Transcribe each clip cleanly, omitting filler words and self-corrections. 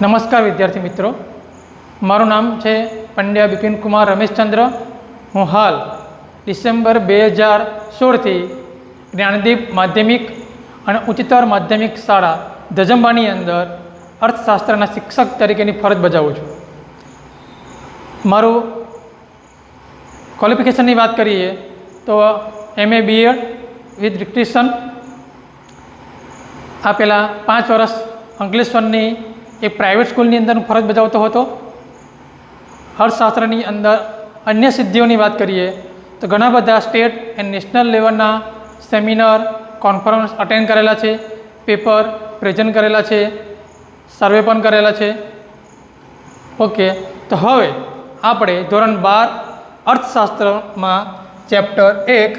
નમસ્કાર વિદ્યાર્થી મિત્રો, મારું નામ છે પંડ્યા બિપિન કુમાર રમેશચંદ્ર. હું હાલ ડિસેમ્બર 2016થી જ્ઞાનદીપ માધ્યમિક અને ઉચ્ચતર માધ્યમિક શાળા ધજંબાની અંદર અર્થશાસ્ત્રના શિક્ષક તરીકેની ફરજ બજાવું છું. મારું ક્વોલિફિકેશનની વાત કરીએ તો MA BEd વિથ ડિસ્ટિંક્શન. આ પહેલાં 5 વર્ષ અંકલેશ્વરની એક પ્રાઇવેટ સ્કૂલની અંદર ફરજ બજાવતો હતો. અર્થશાસ્ત્રની અંદર અન્ય સિદ્ધિઓની વાત કરીએ તો ઘણા બધા સ્ટેટ એન્ડ નેશનલ લેવલના સેમિનાર કોન્ફરન્સ અટેન્ડ કરેલા છે, પેપર પ્રેઝન્ટ કરેલા છે, સર્વે પણ કરેલા છે. ઓકે, તો હવે આપણે ધોરણ 12 અર્થશાસ્ત્રમાં ચેપ્ટર 1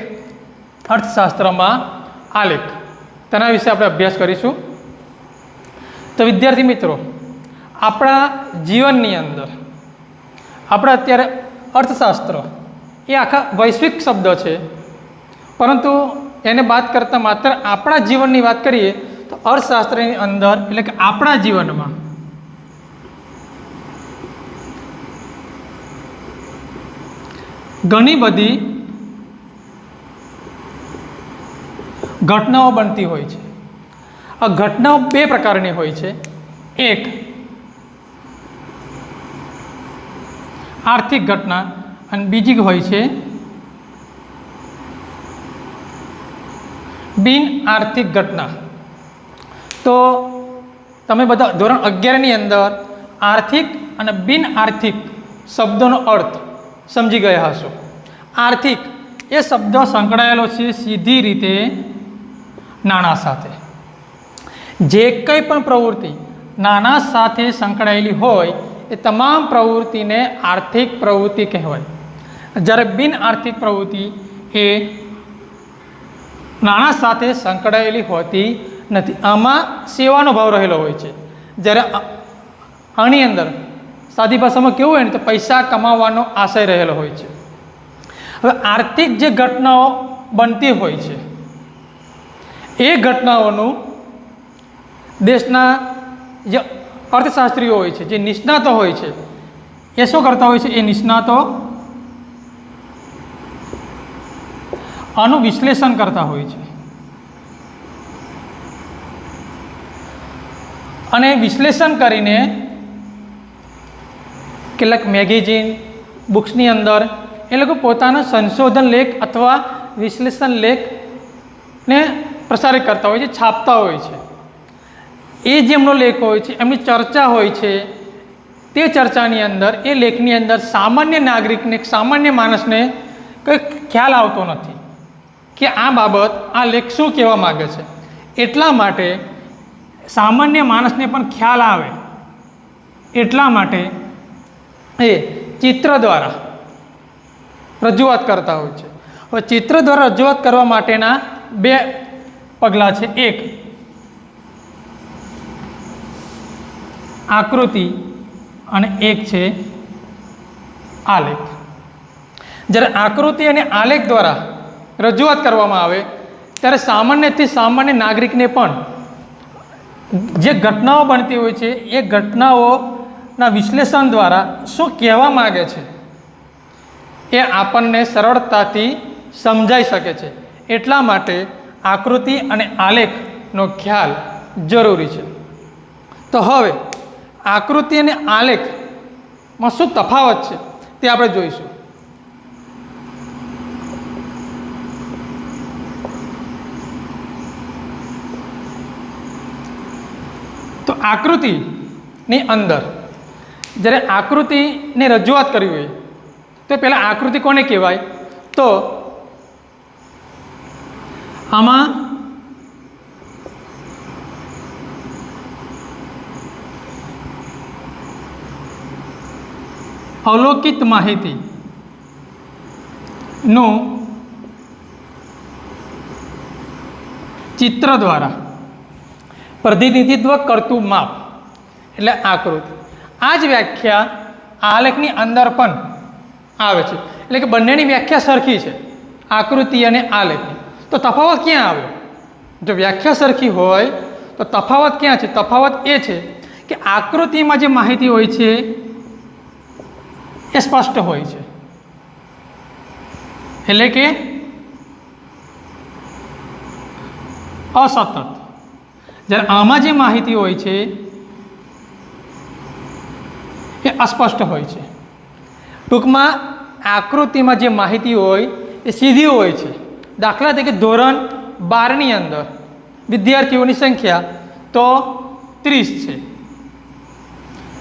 અર્થશાસ્ત્રમાં આલેખ તેના વિશે આપણે અભ્યાસ કરીશું. તો વિદ્યાર્થી મિત્રો, આપણા જીવનની અંદર આપણા અત્યારે અર્થશાસ્ત્ર એ આખા વૈશ્વિક શબ્દ છે, પરંતુ એને વાત કરતાં માત્ર આપણા જીવનની વાત કરીએ તો અર્થશાસ્ત્રની અંદર એટલે કે આપણા જીવનમાં ઘણી બધી ઘટનાઓ બનતી હોય છે. આ ઘટનાઓ 2 પ્રકારની હોય છે. એક આર્થિક ઘટના અને બીજી હોય છે બિન આર્થિક ઘટના. તો તમે બધા ધોરણ 11ની અંદર આર્થિક અને બિન આર્થિક શબ્દોનો અર્થ સમજી ગયા હશો. આર્થિક એ શબ્દ સંકળાયેલો છે સીધી રીતે નાણાં સાથે. જે કંઈ પણ પ્રવૃત્તિ નાણાં સાથે સંકળાયેલી હોય એ તમામ પ્રવૃત્તિને આર્થિક પ્રવૃત્તિ કહેવાય. જ્યારે બિન આર્થિક પ્રવૃત્તિ એ નાણાં સાથે સંકળાયેલી હોતી નથી. આમાં સેવાનો ભાવ રહેલો હોય છે. જ્યારે આની અંદર સાદી ભાષામાં કેવું હોય ને તો પૈસા કમાવાનો આશય રહેલો હોય છે. હવે આર્થિક જે ઘટનાઓ બનતી હોય છે એ ઘટનાઓનું દેશના જે અર્થશાસ્ત્રીઓ હોય છે, જે નિષ્ણાતો હોય છે, એ શું કરતા હોય છે? એ નિષ્ણાતો આનું વિશ્લેષણ કરતા હોય છે અને વિશ્લેષણ કરીને કેટલાક મેગેઝિન બુક્સની અંદર એ લોકો પોતાના સંશોધન લેખ અથવા વિશ્લેષણ લેખને પ્રસારિત કરતા હોય છે, છાપતા હોય છે. એ જેમનો લેખ હોય છે, એમની ચર્ચા હોય છે, તે ચર્ચાની અંદર એ લેખની અંદર સામાન્ય નાગરિકને, સામાન્ય માણસને કંઈ ખ્યાલ આવતો નથી કે આ બાબત, આ લેખ શું કહેવા માગે છે. એટલા માટે સામાન્ય માણસને પણ ખ્યાલ આવે એટલા માટે એ ચિત્ર દ્વારા રજૂઆત કરતા હોય છે. હવે ચિત્ર દ્વારા રજૂઆત કરવા માટેના 2 પગલાં છે. એક આકૃતિ અને એક છે આલેખ. જ્યારે આકૃતિ અને આલેખ દ્વારા રજૂઆત કરવામાં આવે ત્યારે સામાન્યથી સામાન્ય નાગરિકને પણ જે ઘટનાઓ બનતી હોય છે એ ઘટનાઓના વિશ્લેષણ દ્વારા શું કહેવા માગે છે એ આપણને સરળતાથી સમજાઈ શકે છે. એટલા માટે આકૃતિ અને આલેખનો ખ્યાલ જરૂરી છે. તો હવે આકૃતિ અને આલેખમાં શું તફાવત છે તે આપણે જોઈશું. તો આકૃતિની અંદર જ્યારે આકૃતિની રજૂઆત કરવી હોય તો પહેલાં આકૃતિ કોને કહેવાય? તો આમાં અવલોકિત માહિતીનું ચિત્ર દ્વારા પ્રતિનિધિત્વ કરતું માપ એટલે આકૃતિ. આ જ વ્યાખ્યા આલેખની અંદર પણ આવે છે. એટલે કે બંનેની વ્યાખ્યા સરખી છે, આકૃતિ અને આલેખની. તો તફાવત ક્યાં આવ્યો? જો વ્યાખ્યા સરખી હોય તો તફાવત ક્યાં છે? તફાવત એ છે કે આકૃતિમાં જે માહિતી હોય છે એ સ્પષ્ટ હોય છે, એટલે કે અસતત. જ્યારે આમાં જે માહિતી હોય છે એ અસ્પષ્ટ હોય છે. ટૂંકમાં આકૃતિમાં જે માહિતી હોય એ સીધી હોય છે. દાખલા તરીકે ધોરણ 12ની અંદર વિદ્યાર્થીઓની સંખ્યા તો 30 છે,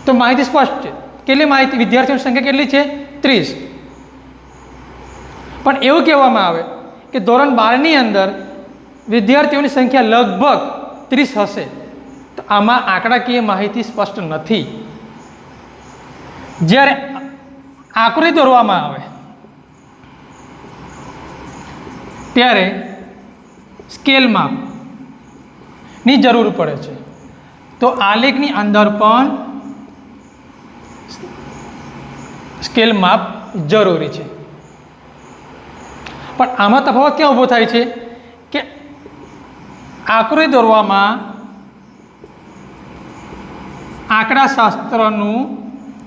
તો માહિતી સ્પષ્ટ છે. કેટલી માહિતી? વિદ્યાર્થીઓની સંખ્યા કેટલી છે? 30. પણ એવું કહેવામાં આવે કે ધોરણ 12ની અંદર વિદ્યાર્થીઓની સંખ્યા લગભગ 30 હશે, તો આમાં આંકડાકીય માહિતી સ્પષ્ટ નથી. જ્યારે આકૃતિ દોરવામાં આવે ત્યારે સ્કેલ માપની જરૂર પડે છે, તો આલેખની અંદર પણ સ્કેલ માપ જરૂરી છે. પણ આમાં તફાવત ક્યાં ઊભો થાય છે કે આકૃતિ દોરવામાં આંકડાશાસ્ત્રનું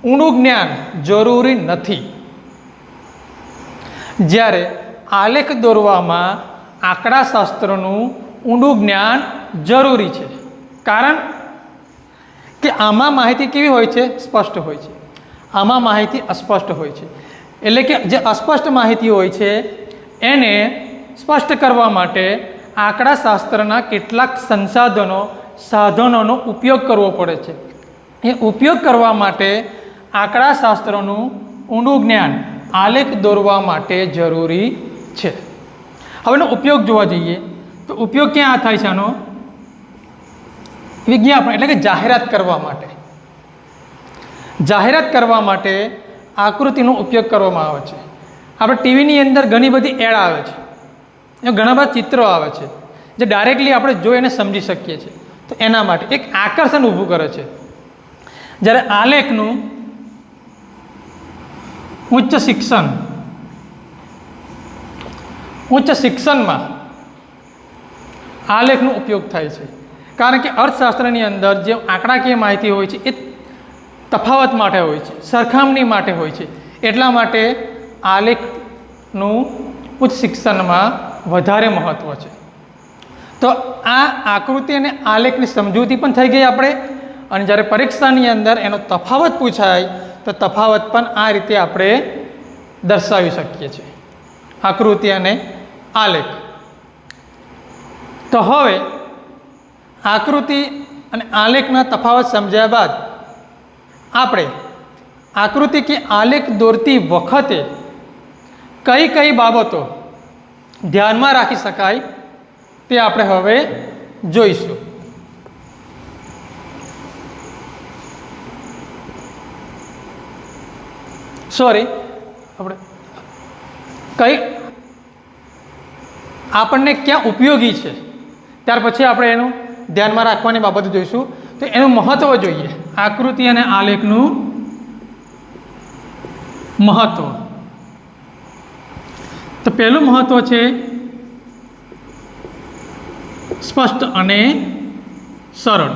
ઊંડું જ્ઞાન જરૂરી નથી, જ્યારે આલેખ દોરવામાં આંકડાશાસ્ત્રનું ઊંડું જ્ઞાન જરૂરી છે. કારણ કે આમાં માહિતી કેવી હોય છે? સ્પષ્ટ હોય છે. આમાં માહિતી અસ્પષ્ટ હોય છે. એટલે કે જે અસ્પષ્ટ માહિતી હોય છે એને સ્પષ્ટ કરવા માટે આંકડાશાસ્ત્રના કેટલાક સાધનોનો ઉપયોગ કરવો પડે છે. એ ઉપયોગ કરવા માટે આંકડાશાસ્ત્રનું ઊંડું જ્ઞાન આલેખ દોરવા માટે જરૂરી છે. હવે એનો ઉપયોગ જોવા જઈએ તો ઉપયોગ ક્યાં થાય છે આનો? વિજ્ઞાપન એટલે કે જાહેરાત કરવા માટે. જાહેરાત કરવા માટે આકૃતિનો ઉપયોગ કરવામાં આવે છે. આપણે ટીવીની અંદર ઘણી બધી એડ આવે છે, એમાં ઘણા બધા ચિત્રો આવે છે જે ડાયરેક્ટલી આપણે જોઈને સમજી શકીએ છીએ. તો એના માટે એક આકર્ષણ ઊભું કરે છે. જ્યારે આલેખનું ઉચ્ચ શિક્ષણમાં આલેખનો ઉપયોગ થાય છે. કારણ કે અર્થશાસ્ત્રની અંદર જે આંકડાકીય માહિતી હોય છે એ તફાવત માટે હોય છે, સરખામણી માટે હોય છે. એટલા માટે આલેખનું ઉચ્ચ શિક્ષણમાં વધારે મહત્ત્વ છે. તો આ આકૃતિ અને આલેખની સમજૂતી પણ થઈ ગઈ આપણે. અને જ્યારે પરીક્ષાની અંદર એનો તફાવત પૂછાય તો તફાવત પણ આ રીતે આપણે દર્શાવી શકીએ છીએ, આકૃતિ અને આલેખ. તો હવે આકૃતિ અને આલેખના તફાવત સમજ્યા બાદ આપણે આકૃતિ કે આલેખ દોરતી વખતે કઈ કઈ બાબતો ધ્યાનમાં રાખી શકાય તે આપણે હવે જોઈશું. આપણે આપણને ક્યાં ઉપયોગી છે ત્યાર પછી આપણે એનું ધ્યાનમાં રાખવાની બાબત જોઈશું. તો એનું મહત્ત્વ જોઈએ, આકૃતિ અને આલેખનું મહત્ત્વ. તો પહેલું મહત્ત્વ છે સ્પષ્ટ અને સરળ.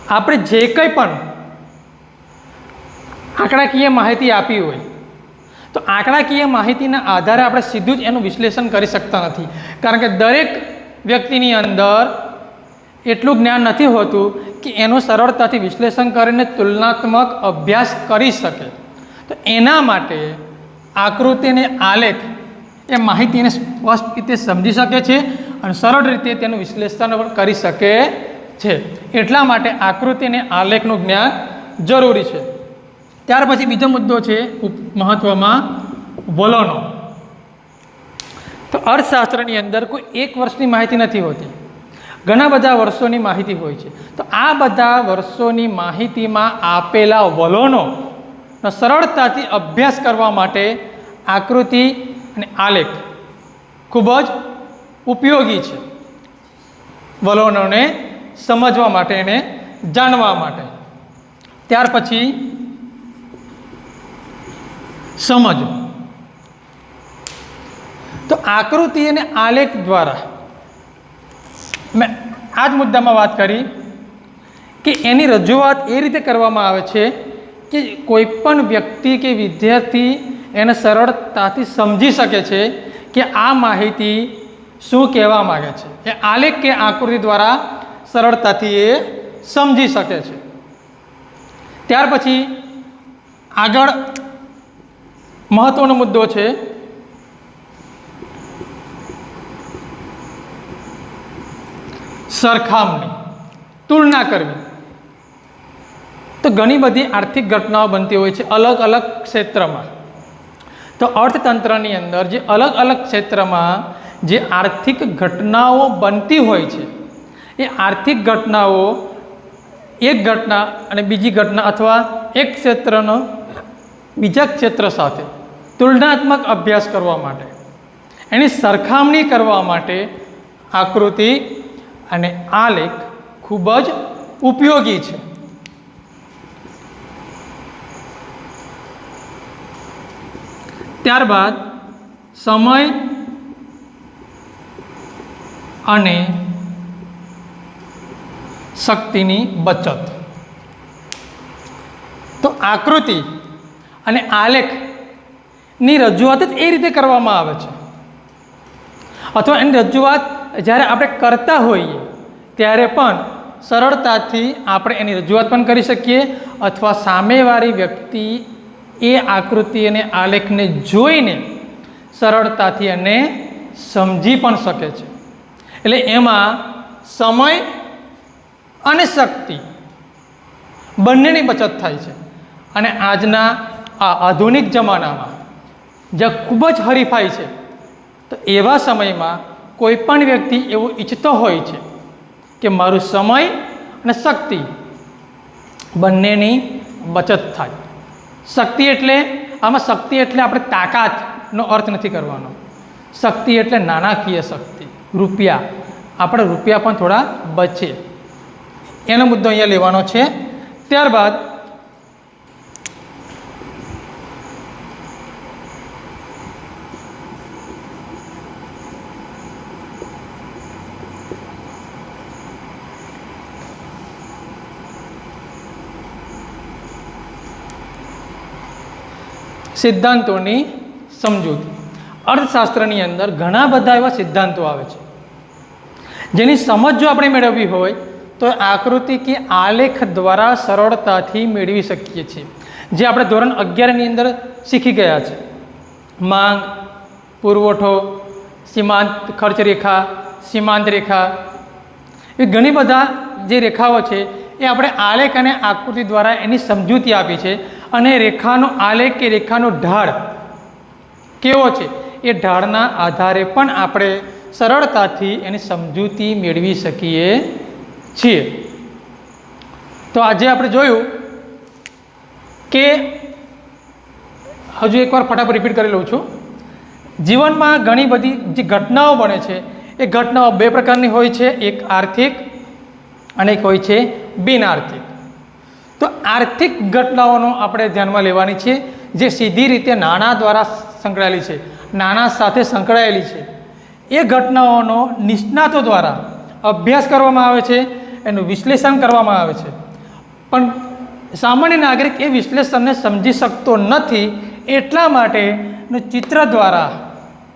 આપણે જે કંઈ પણ આંકડાકીય માહિતી આપી હોય તો આંકડાકીય માહિતીના આધારે આપણે સીધું જ એનું વિશ્લેષણ કરી શકતા નથી. કારણ કે દરેક વ્યક્તિની અંદર એટલું જ્ઞાન નથી હોતું કે એનું સરળતાથી વિશ્લેષણ કરીને તુલનાત્મક અભ્યાસ કરી શકે. તો એના માટે આકૃતિ અને આલેખ એ માહિતીને સ્પષ્ટ રીતે સમજી શકે છે અને સરળ રીતે તેનું વિશ્લેષણ પણ કરી શકે છે. એટલા માટે આકૃતિ અને આલેખનું જ્ઞાન જરૂરી છે. ત્યાર પછી બીજો મુદ્દો છે મહત્ત્વમાં વલણો. તો અર્થશાસ્ત્રની અંદર કોઈ એક વર્ષની માહિતી નથી હોતી, ઘણા બધા વર્ષોની માહિતી હોય છે. તો આ બધા વર્ષોની માહિતીમાં આપેલા વલણોનો સરળતાથી અભ્યાસ કરવા માટે આકૃતિ અને આલેખ ખૂબ જ ઉપયોગી છે. વલણોને સમજવા માટે અને જાણવા માટે. ત્યાર પછી સમજ. તો આકૃતિ અને આલેખ દ્વારા મેં આ જ મુદ્દામાં વાત કરી કે એની રજૂઆત એ રીતે કરવામાં આવે છે કે કોઈ પણ વ્યક્તિ કે વિદ્યાર્થી એને સરળતાથી સમજી શકે છે કે આ માહિતી શું કહેવા માગે છે. એ આલેખ કે આકૃતિ દ્વારા સરળતાથી એ સમજી શકે છે. ત્યાર પછી આગળ મહત્વનો મુદ્દો છે સરખામણી, તુલના કરવી. તો ઘણી બધી આર્થિક ઘટનાઓ બનતી હોય છે અલગ અલગ ક્ષેત્રમાં. તો અર્થતંત્રની અંદર જે અલગ અલગ ક્ષેત્રમાં જે આર્થિક ઘટનાઓ બનતી હોય છે એ આર્થિક ઘટનાઓ એક ઘટના અને બીજી ઘટના અથવા એક ક્ષેત્રનો બીજા ક્ષેત્ર સાથે તુલનાત્મક અભ્યાસ કરવા માટે, એની સરખામણી કરવા માટે આકૃતિ અને આલેખ ખૂબ જ ઉપયોગી છે. ત્યારબાદ સમય અને શક્તિની બચત. તો આકૃતિ અને આલેખની રજૂઆત જ એ રીતે કરવામાં આવે છે, અથવા એની રજૂઆત જ્યારે આપણે કરતા હોઈએ ત્યારે પણ સરળતાથી આપણે એની રજૂઆત પણ કરી શકીએ, અથવા સામેવાળી વ્યક્તિ એ આકૃતિ અને આલેખને જોઈને સરળતાથી એને સમજી પણ શકે છે. એટલે એમાં સમય અને શક્તિ બંનેની બચત થાય છે. અને આજના આ આધુનિક જમાનામાં જ્યાં ખૂબ જ હરીફાઈ છે, તો એવા સમયમાં કોઈ પણ વ્યક્તિ એવું ઈચ્છતો હોય છે કે મારું સમય અને શક્તિ બંનેની બચત થાય. શક્તિ એટલે આમાં શક્તિ એટલે આપણે તાકાતનો અર્થ નથી કરવાનો. શક્તિ એટલે નાણાકીય શક્તિ, રૂપિયા. આપણે રૂપિયા પણ થોડા બચે એનો મુદ્દો અહીંયા લેવાનો છે. ત્યારબાદ સિદ્ધાંતોની સમજૂતી. અર્થશાસ્ત્રની અંદર ઘણા બધા એવા સિદ્ધાંતો આવે છે જેની સમજ જો આપણે મેળવવી હોય તો આકૃતિ કે આલેખ દ્વારા સરળતાથી મેળવી શકીએ છીએ. જે આપણે ધોરણ 11ની અંદર શીખી ગયા છે. માંગ, પુરવઠો, સીમાંત ખર્ચ રેખા, સીમાંત રેખા, એ ઘણી બધા જે રેખાઓ છે એ આપણે આલેખ અને આકૃતિ દ્વારા એની સમજૂતી આપી છે. અને રેખાનો આલેખ કે રેખાનો ઢાળ કેવો છે એ ઢાળના આધારે પણ આપણે સરળતાથી એની સમજૂતી મેળવી શકીએ છીએ. તો આજે આપણે જોયું કે, હજુ એકવાર ફટાફટ રિપીટ કરી લઉં છું. જીવનમાં ઘણી બધી જે ઘટનાઓ બને છે એ ઘટનાઓ બે પ્રકારની હોય છે, એક આર્થિક અને એક હોય છે બિન આર્થિક. તો આર્થિક ઘટનાઓનો આપણે ધ્યાનમાં લેવાની છે જે સીધી રીતે નાણાં દ્વારા સંકળાયેલી છે, નાણાં સાથે સંકળાયેલી છે. એ ઘટનાઓનો નિષ્ણાતો દ્વારા અભ્યાસ કરવામાં આવે છે, એનું વિશ્લેષણ કરવામાં આવે છે. પણ સામાન્ય નાગરિક એ વિશ્લેષણને સમજી શકતો નથી, એટલા માટે ચિત્ર દ્વારા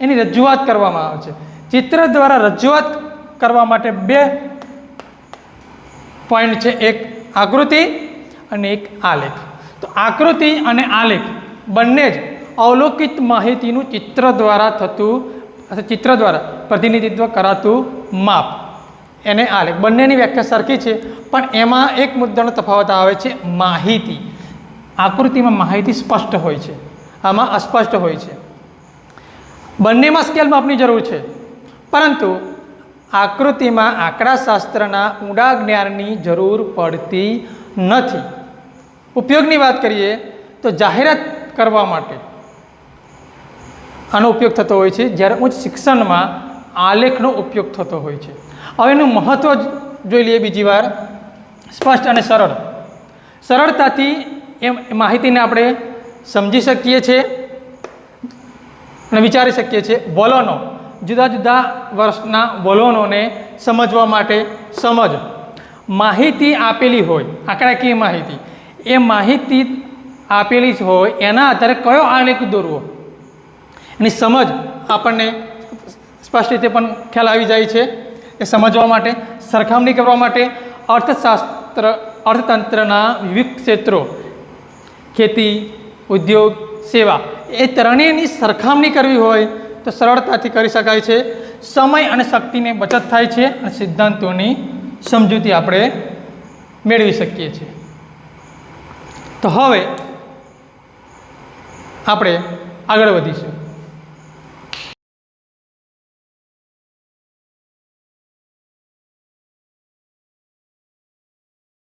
એની રજૂઆત કરવામાં આવે છે. ચિત્ર દ્વારા રજૂઆત કરવા માટે બે પોઈન્ટ છે, એક આકૃતિ અને એક આલેખ. તો આકૃતિ અને આલેખ બંને જ અવલોકિત માહિતીનું ચિત્ર દ્વારા થતું, ચિત્ર દ્વારા પ્રતિનિધિત્વ કરાતું માપ, એને આલેખ. બંનેની વ્યાખ્યા સરખી છે, પણ એમાં એક મુદ્દાનો તફાવત આવે છે માહિતી. આકૃતિમાં માહિતી સ્પષ્ટ હોય છે, આમાં અસ્પષ્ટ હોય છે. બંનેમાં સ્કેલ માપની જરૂર છે, પરંતુ આકૃતિમાં આંકડાશાસ્ત્રના ઊંડા જ્ઞાનની જરૂર પડતી નથી. ઉપયોગની વાત કરીએ તો જાહેરાત કરવા માટે આનો ઉપયોગ થતો હોય છે, જ્યારે ઉચ્ચ શિક્ષણમાં આલેખનો ઉપયોગ થતો હોય છે. હવે એનું મહત્ત્વ જોઈ લઈએ બીજી વાર. સ્પષ્ટ અને સરળ. સરળતાથી એ માહિતીને આપણે સમજી શકીએ છીએ અને વિચારી શકીએ છીએ. વલણો, જુદા જુદા વર્ષના વલણોને સમજવા માટે સમજ માહિતી આપેલી હોય, આંકડાકીય માહિતી, એ માહિતી આપેલી જ હોય એના આધારે કયો આલેખ દોરવો એની સમજ આપણને સ્પષ્ટ રીતે પણ ખ્યાલ આવી જાય છે. એ સમજવા માટે, સરખામણી કરવા માટે અર્થતંત્રના વિવિધ ક્ષેત્રો, ખેતી, ઉદ્યોગ, સેવા, એ ત્રણેયની સરખામણી કરવી હોય તો સરળતાથી કરી શકાય છે. સમય અને શક્તિની બચત થાય છે અને સિદ્ધાંતોની સમજૂતી આપણે મેળવી શકીએ છીએ. તો હવે આપણે આગળ વધીશું.